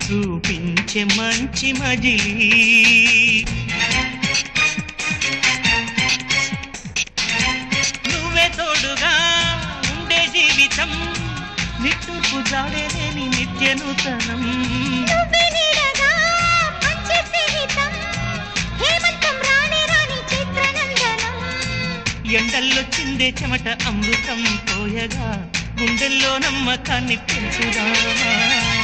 చూపించే మంచి మజిలీ నువ్వే తోడుగా ఉండే జీవితం నిట్టూర్పు జాడేలేని నిత్య నూతనం ఎండల్లో చిందే చెమట అమృతం పోయగా గుండెల్లో నమ్మకాన్ని పెంచుదామా